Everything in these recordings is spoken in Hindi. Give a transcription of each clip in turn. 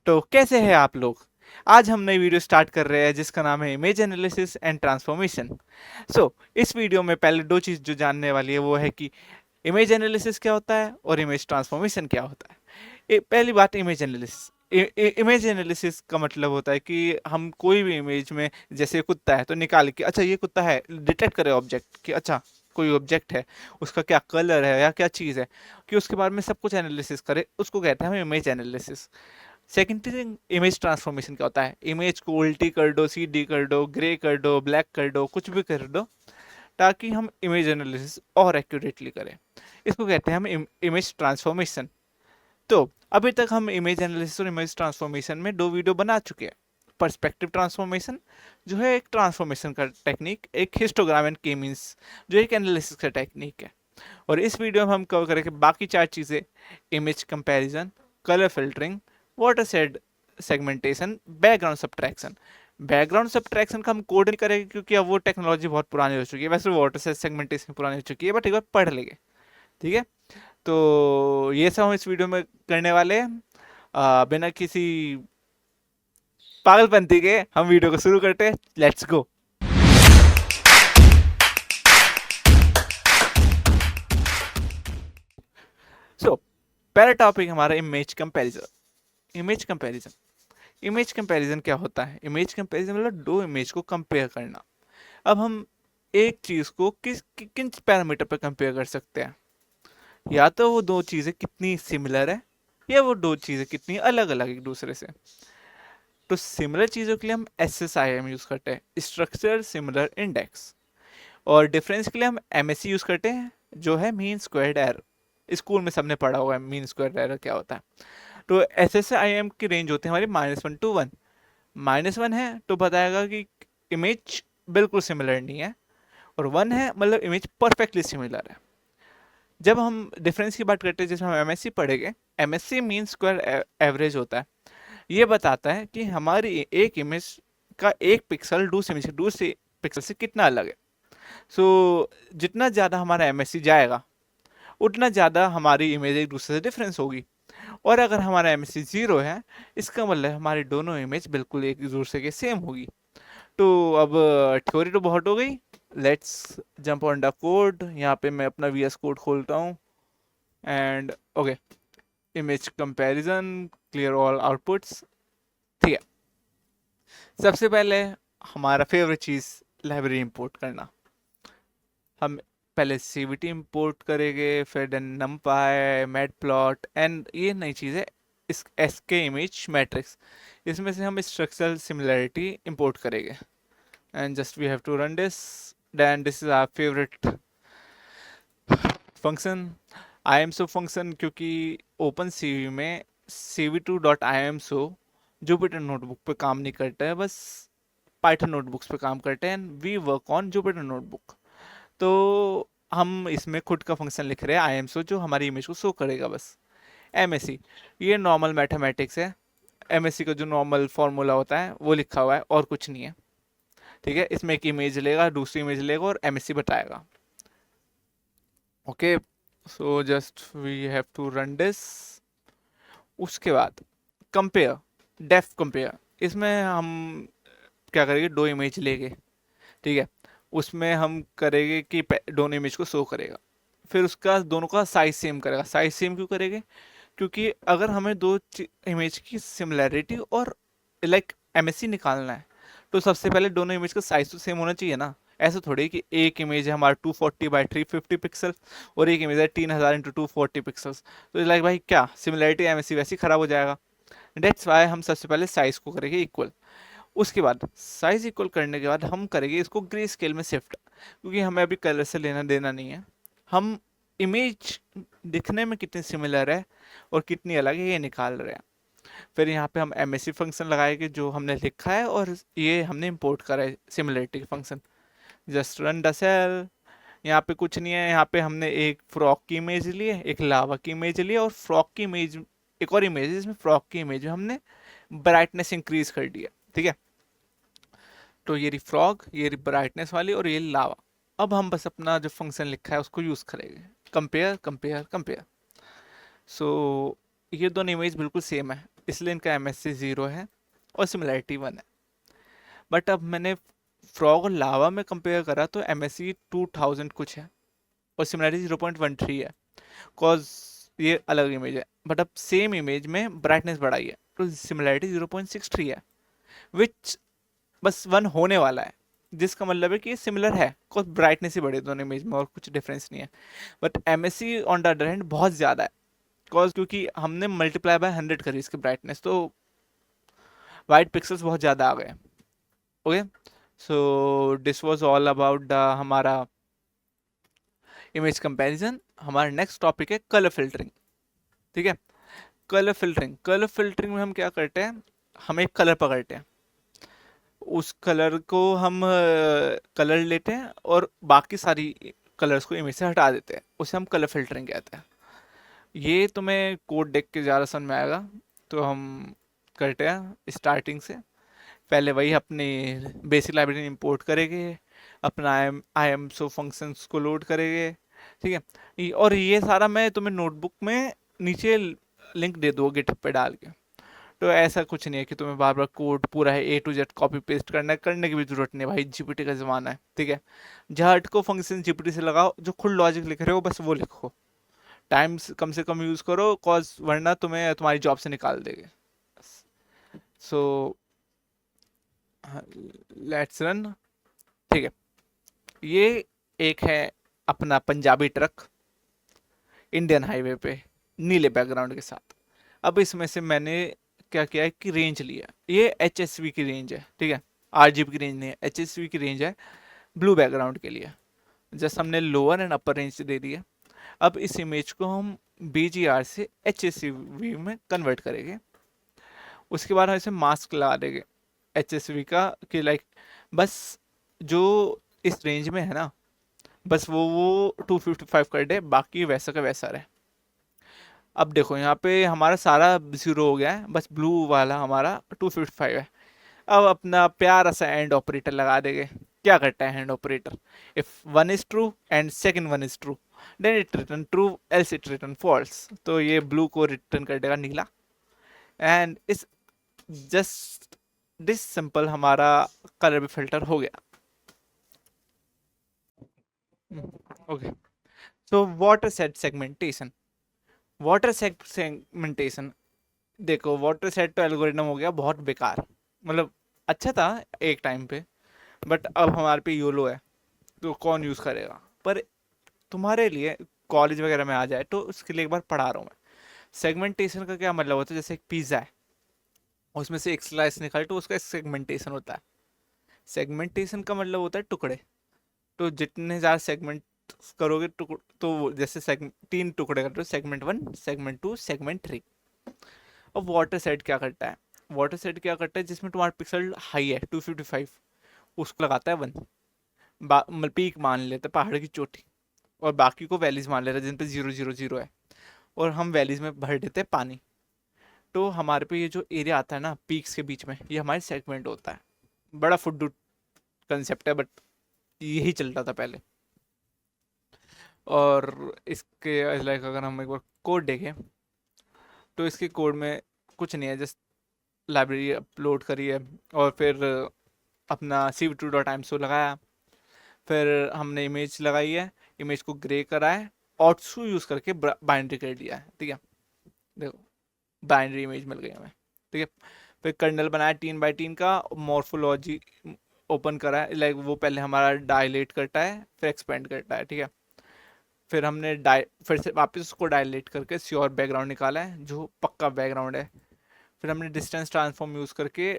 तो कैसे हैं आप लोग। आज हम नई वीडियो स्टार्ट कर रहे हैं जिसका नाम है इमेज एनालिसिस एंड ट्रांसफॉर्मेशन। इस वीडियो में पहले दो चीज़ जो जानने वाली है वो है कि इमेज एनालिसिस क्या होता है और इमेज ट्रांसफॉर्मेशन क्या होता है। पहली बात, इमेज एनालिसिस। इमेज एनालिसिस का मतलब होता है कि हम कोई भी इमेज में, जैसे कुत्ता है तो निकाल के, अच्छा ये कुत्ता है, डिटेक्ट करें ऑब्जेक्ट कि अच्छा कोई ऑब्जेक्ट है, उसका क्या कलर है या क्या चीज़ है, कि उसके बारे में सब कुछ एनालिसिस करे, उसको कहते हैं हम image analysis. Second thing, image transformation क्या होता है। इमेज को उल्टी कर दो, सीधी कर दो, ग्रे कर दो, ब्लैक कर दो, कुछ भी कर दो ताकि हम इमेज एनालिसिस और एक्यूरेटली करें। इसको कहते हैं हम इमेज ट्रांसफॉर्मेशन। तो अभी तक हम इमेज एनालिसिस और इमेज ट्रांसफॉर्मेशन में दो वीडियो बना चुके हैं। पर्सपेक्टिव ट्रांसफॉर्मेशन जो है एक ट्रांसफॉर्मेशन का टेक्निक, एक हिस्टोग्राम एंड के मींस जो एक एनालिसिस का टेक्निक है। और इस वीडियो में हम कवर करेंगे बाकी चार चीज़ें: image comparison, colour filtering, water said segmentation, background subtraction. Background subtraction का हम कोड नहीं करेंगे क्योंकि अब वो टेक्नोलॉजी बहुत पुरानी हो चुकी है। वैसे वाटर सेड सेगमेंटेशन पुरानी हो चुकी है, बट एक बार पढ़ लेंगे, ठीक है। तो ये सब हम इस वीडियो में करने वाले हैं। बिना किसी पागलपंती के हम वीडियो को शुरू करते हैं। Let's go. पहला टॉपिक हमारा image comparison. Image comparison image comparison क्या होता है। इमेज कंपैरिजन मतलब दो इमेज को कंपेयर करना। अब हम एक चीज को किन पैरामीटर पर कंपेयर कर सकते हैं। या तो वो दो चीजें कितनी सिमिलर है, या वो दो चीजें कितनी अलग अलग एक दूसरे से। तो सिमिलर चीजों के लिए हम SSIM यूज करते हैं, स्ट्रक्चर सिमिलर इंडेक्स। और डिफरेंस के लिए हम MSE यूज करते हैं, जो है मीन स्क्वायर्ड एरर। स्कूल में सबने पढ़ा होगा मीन स्क्वायर्ड एरर क्या होता है। तो SSIM की रेंज होती है हमारी -1 to 1। -1 है तो बताएगा कि इमेज बिल्कुल सिमिलर नहीं है, और 1 है मतलब इमेज परफेक्टली सिमिलर है। जब हम डिफरेंस की बात करते हैं, जिसमें हम MSC पढ़ेंगे, MSC मीन स्क्वायर एवरेज होता है। ये बताता है कि हमारी एक इमेज का एक पिक्सल दूसरी पिक्सल से कितना अलग है। जितना ज़्यादा हमारा MSC जाएगा उतना ज़्यादा हमारी इमेज एक दूसरे से डिफरेंस होगी। और अगर हमारा MSC 0 है, इसका मतलब हमारी दोनों इमेज बिल्कुल एक दूसरे के सेम होगी। तो अब थ्योरी तो बहुत हो गई, let's jump on the code. यहाँ पे मैं अपना VS कोड खोलता हूँ and okay, image comparison, clear all outputs. ठीक है, सबसे पहले हमारा फेवरेट चीज़, लाइब्रेरी इंपोर्ट करना। हम पहले CVT इंपोर्ट करेंगे, फिर देन numpy, मैटप्लॉट एंड ये नई चीज़ है इस SK इमेज मैट्रिक्स। इसमें से हम स्ट्रक्चरल सिमिलरिटी इंपोर्ट करेंगे and just we have to run this. Then this is our favourite function, IMSO function, क्योंकि ओपन CV में cv2.imso जुपिटर नोटबुक पे काम नहीं करता है, बस पाइथन नोटबुक्स पे काम करते हैं। We work on Jupyter notebook. तो हम इसमें खुद का फंक्शन लिख रहे हैं IMSO, जो हमारी इमेज को शो करेगा बस। MSC ये नॉर्मल मैथमेटिक्स है। MSC का जो नॉर्मल फॉर्मूला होता है वो लिखा हुआ है और कुछ नहीं है, ठीक है। इसमें एक इमेज लेगा, दूसरी इमेज लेगा और MSC बताएगा। Okay, so just we have to run this. उसके बाद कंपेयर, डेफ कंपेयर। इसमें हम क्या करेंगे, दो इमेज लेंगे, ठीक है। उसमें हम करेंगे कि दोनों इमेज को शो करेगा, फिर उसका दोनों का साइज सेम करेगा। साइज सेम क्यों करेंगे, क्योंकि अगर हमें दो इमेज की सिमिलैरिटी और लाइक MSC निकालना है, तो सबसे पहले दोनों इमेज का साइज तो सेम होना चाहिए ना। ऐसा थोड़ी कि एक इमेज है हमारा 240 by 350 पिक्सल और एक इमेज है 3000 x 240 पिक्सल्स, तो लाइक भाई क्या सिमिलैरिटी MSC वैसे ही खराब हो जाएगा। डेट्स वाई हम सबसे पहले साइज को करेंगे इक्वल। उसके बाद साइज इक्वल करने के बाद हम करेंगे इसको ग्रे स्केल में शिफ्ट, क्योंकि हमें अभी कलर से लेना देना नहीं है। हम इमेज दिखने में कितनी सिमिलर है और कितनी अलग है ये निकाल रहे हैं। फिर यहाँ पे हम MSC फंक्शन लगाएंगे जो हमने लिखा है, और ये हमने इंपोर्ट करा है similarity function. Just run the cell. यहाँ पे कुछ नहीं है, यहाँ पे हमने एक फ्रॉक की इमेज ली है, एक लावा की इमेज ली है, और फ्रॉक की इमेज एक और इमेज है जिसमें फ्रॉक की इमेज में हमने ब्राइटनेस इंक्रीज कर दी है, ठीक है। तो ये रही फ्रॉग, ये रही ब्राइटनेस वाली, और ये लावा। अब हम बस अपना जो फंक्शन लिखा है उसको यूज करेंगे, कंपेयर कंपेयर कंपेयर। सो ये दोनों इमेज बिल्कुल सेम है, इसलिए इनका MSC 0 है और सिमिलैरिटी 1 है। बट अब मैंने फ्रॉग और लावा में कंपेयर करा तो MSC 2000 कुछ है और सिमिलैरिटी 0.13 है, कॉज ये अलग इमेज है। बट अब सेम इमेज में ब्राइटनेस बढ़ाई है तो सिमिलैरिटी 0.63 है, विच बस 1 होने वाला है, जिसका मतलब है कि ये सिमिलर है, कॉज ब्राइटनेस ही बढ़े दोनों इमेज में और कुछ डिफरेंस नहीं है। But MSC on the other hand बहुत ज़्यादा है, कॉज क्योंकि हमने मल्टीप्लाई बाय 100 करी इसकी ब्राइटनेस, तो वाइट पिक्सल्स बहुत ज़्यादा आ गए। Okay, so this was all about the हमारा इमेज कंपैरिजन। हमारा नेक्स्ट टॉपिक है कलर फिल्टरिंग। ठीक है, कलर फिल्टरिंग में हम क्या करते हैं, हम एक कलर पकड़ते हैं, उस कलर को हम कलर लेते हैं और बाकी सारी कलर्स को इमेज से हटा देते हैं, उसे हम कलर फिल्टरिंग कहते हैं। ये तुम्हें कोड देख के ज़्यादा समझ में आएगा, तो हम करते हैं स्टार्टिंग से। पहले वही अपनी बेसिक लाइब्रेरी इंपोर्ट करेंगे, अपना आई एम सो फंक्शंस को लोड करेंगे। ठीक है, और ये सारा मैं तुम्हें नोटबुक में नीचे लिंक दे दूँगा गिटहब पे डाल के। तो ऐसा कुछ नहीं है कि तुम्हें बार बार कोड पूरा है A to Z copy paste करना है, करने की भी जरूरत नहीं है भाई, जीपीटी का ज़माना है। ठीक है, झट को फंक्शन जीपीटी से लगाओ, जो खुद लॉजिक लिख रहे हो बस वो लिखो, टाइम कम से कम यूज़ करो, कॉज वरना तुम्हें तुम्हारी जॉब से निकाल देंगे। So let's run. ठीक है, ये एक है अपना पंजाबी ट्रक इंडियन हाईवे पे नीले बैकग्राउंड के साथ। अब इसमें से मैंने क्या किया है कि रेंज लिया, ये HSV की रेंज है। ठीक है, RGB की रेंज नहीं है, HSV की रेंज है ब्लू बैकग्राउंड के लिए। जस्ट हमने लोअर एंड अपर रेंज दे दी है। अब इस इमेज को हम BGR से HSV में कन्वर्ट करेंगे। उसके बाद हम इसे मास्क लगा देंगे HSV का, कि लाइक बस जो इस रेंज में है ना, बस वो 255 कर दे, बाकी वैसा का वैसा रहे। अब देखो यहाँ पे हमारा सारा 0 हो गया है, बस ब्लू वाला हमारा 255 है। अब अपना प्यारा सा एंड ऑपरेटर लगा देंगे। क्या करता है and operator, if one is true and second one is true then it return true else it return false. तो ये ब्लू को रिटर्न कर देगा नीला, and is just this simple हमारा कलर भी फिल्टर हो गया। Okay, so watershed segmentation. Watershed segmentation, देखो वाटर सेट तो एल्गोरिदम हो गया बहुत बेकार, मतलब अच्छा था एक टाइम पे, बट अब हमारे पे योलो है तो कौन यूज़ करेगा। पर तुम्हारे लिए कॉलेज वगैरह में आ जाए तो उसके लिए एक बार पढ़ा रहा हूँ मैं। सेगमेंटेशन का क्या मतलब होता है, जैसे एक पिज़्ज़ा है, उसमें से एक स्लाइस निकाले तो उसका सेगमेंटेशन होता है। सेगमेंटेशन का मतलब होता है टुकड़े। तो जितने ज़्यादा सेगमेंट करोगे तो जैसे 3 टुकड़े कर रहे हो, सेगमेंट 1 सेगमेंट 2 सेगमेंट 3। अब वाटर सेट क्या करता है, वाटर सेट क्या करता है, जिसमें तुम्हारा पिक्सल हाई है 255, उसको लगाता है 1, पीक मान लेते हैं पहाड़ की चोटी, और बाकी को वैलीज मान लेते हैं जिन पे 0 0 0 है, और हम वैलीज में भर देते हैं पानी। तो हमारे पे ये जो एरिया आता है ना पीक्स के बीच में, ये हमारे सेगमेंट होता है। बड़ा फुड कंसेप्ट है, बट यही चलता था पहले। और इसके लाइक अगर हम एक बार कोड देखें तो इसके कोड में कुछ नहीं है, जस्ट लाइब्रेरी अपलोड करी है और फिर अपना cv2.imso लगाया, फिर हमने इमेज लगाई है, इमेज को ग्रे करा है, ऑटसू यूज़ करके बाइंड्री कर दिया है। ठीक है, देखो बाइनरी इमेज मिल गई हमें। ठीक है, फिर कर्नल बनाया 3x3 का, मॉर्फोलॉजी ओपन करा है, लाइक वो पहले हमारा डायलेट करता है फिर एक्सपेंड करता है। ठीक है, फिर हमने फिर से वापस उसको डायलेट करके श्योर बैकग्राउंड निकाला है जो पक्का बैकग्राउंड है। फिर हमने डिस्टेंस ट्रांसफॉर्म यूज़ करके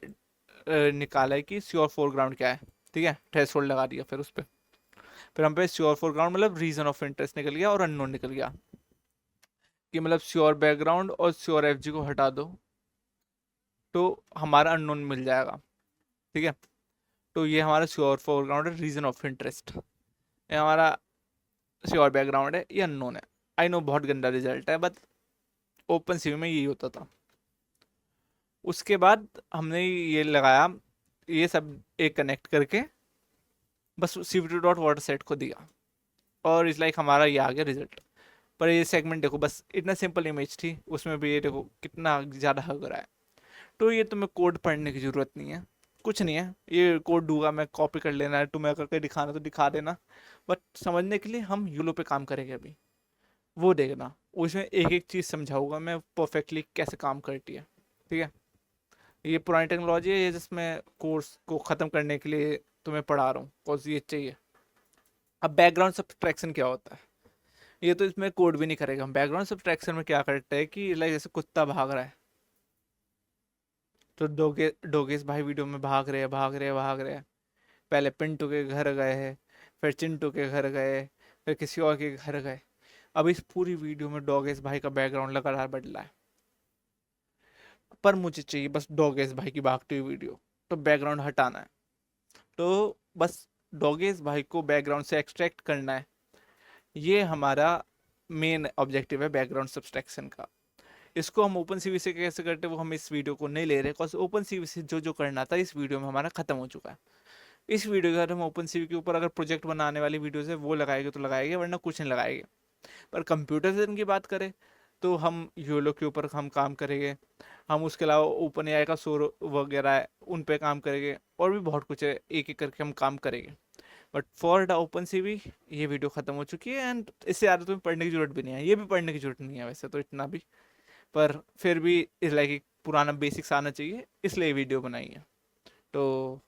निकाला है कि श्योर फोरग्राउंड क्या है। ठीक है, थ्रेशोल्ड लगा दिया फिर उस पर, फिर हम पे श्योर फोरग्राउंड मतलब रीजन ऑफ इंटरेस्ट निकल गया और अननोन निकल गया, कि मतलब श्योर बैकग्राउंड और श्योर FG को हटा दो तो हमारा अननोन मिल जाएगा। ठीक है, तो ये हमारा श्योर फोरग्राउंड है, रीजन ऑफ इंटरेस्ट, ये हमारा श्योर बैकग्राउंड है, ये अननोन है। आई नो बहुत गंदा रिजल्ट है, बट ओपन सी में यही होता था। उसके बाद हमने ये लगाया, ये सब एक कनेक्ट करके बस cv2.waterset को दिया, और इस लाइक हमारा ये आ गया रिजल्ट। पर ये सेगमेंट देखो, बस इतना सिंपल इमेज थी, उसमें भी ये देखो कितना ज़्यादा हग रहा है। तो ये तुम्हें कोड पढ़ने की ज़रूरत नहीं है, कुछ नहीं है, ये कोड दूंगा मैं, कॉपी कर लेना है, तुम्हें करके दिखाना तो दिखा देना, बट समझने के लिए हम यूलो पे काम करेंगे अभी, वो देखना, उसमें एक एक चीज़ समझाऊंगा मैं परफेक्टली कैसे काम करती है। ठीक है, ये पुरानी टेक्नोलॉजी है, ये जिसमें कोर्स को ख़त्म करने के लिए तुम्हें पढ़ा रहा हूँ, कॉज ये चाहिए। अब बैकग्राउंड सब्सट्रैक्शन क्या होता है, ये तो इसमें कोड भी नहीं करेगा हम। बैकग्राउंड सब्सट्रैक्शन में क्या करते हैं कि लाइक जैसे कुत्ता भाग रहा है, तो डोगेस भाई वीडियो में भाग रहे हैं, भाग रहे हैं, भाग रहे हैं, पहले पिंटू के घर गए हैं, फिर चिंटू के घर गए, फिर किसी और के घर गए। अब इस पूरी वीडियो में डोगेस भाई का बैकग्राउंड लगातार बदला है, पर मुझे चाहिए बस डोगेस भाई की भागती हुई वीडियो, तो बैकग्राउंड हटाना है, तो बस डोगेस भाई को बैकग्राउंड से एक्सट्रैक्ट करना है। ये हमारा मेन ऑब्जेक्टिव है बैकग्राउंड सब्सट्रैक्शन का। इसको हम ओपन सीवी से कैसे करते हैं वो हम इस वीडियो को नहीं ले रहे, बिकॉज ओपन सीवी से जो जो करना था इस वीडियो में हमारा खत्म हो चुका है। इस वीडियो के बाद हम ओपन सीवी के ऊपर अगर प्रोजेक्ट बनाने वाली वीडियोस है वो लगाएंगे तो लगाएंगे, वरना कुछ नहीं लगाएंगे। पर कंप्यूटर विजन की बात करें तो हम योलो के ऊपर हम काम करेंगे, हम उसके अलावा ओपन एआई का सोर वगैरह है उन पे काम करेंगे, और भी बहुत कुछ है, एक एक करके हम काम करेंगे। But for the open CV ये वीडियो खत्म हो चुकी है, एंड इससे ज़्यादा तुम्हें पढ़ने की जरूरत भी नहीं है, ये भी पढ़ने की जरूरत नहीं है वैसे तो इतना भी, पर फिर भी इस लाइक एक पुराना बेसिक्स आना चाहिए, इसलिए वीडियो बनाई है। तो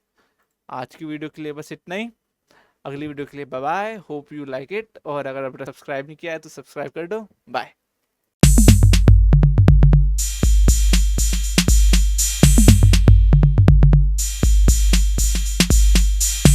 आज की वीडियो के लिए बस इतना ही, अगली वीडियो के लिए bye bye, hope you like it, और अगर आपने सब्सक्राइब नहीं किया है तो सब्सक्राइब कर दो, बाय।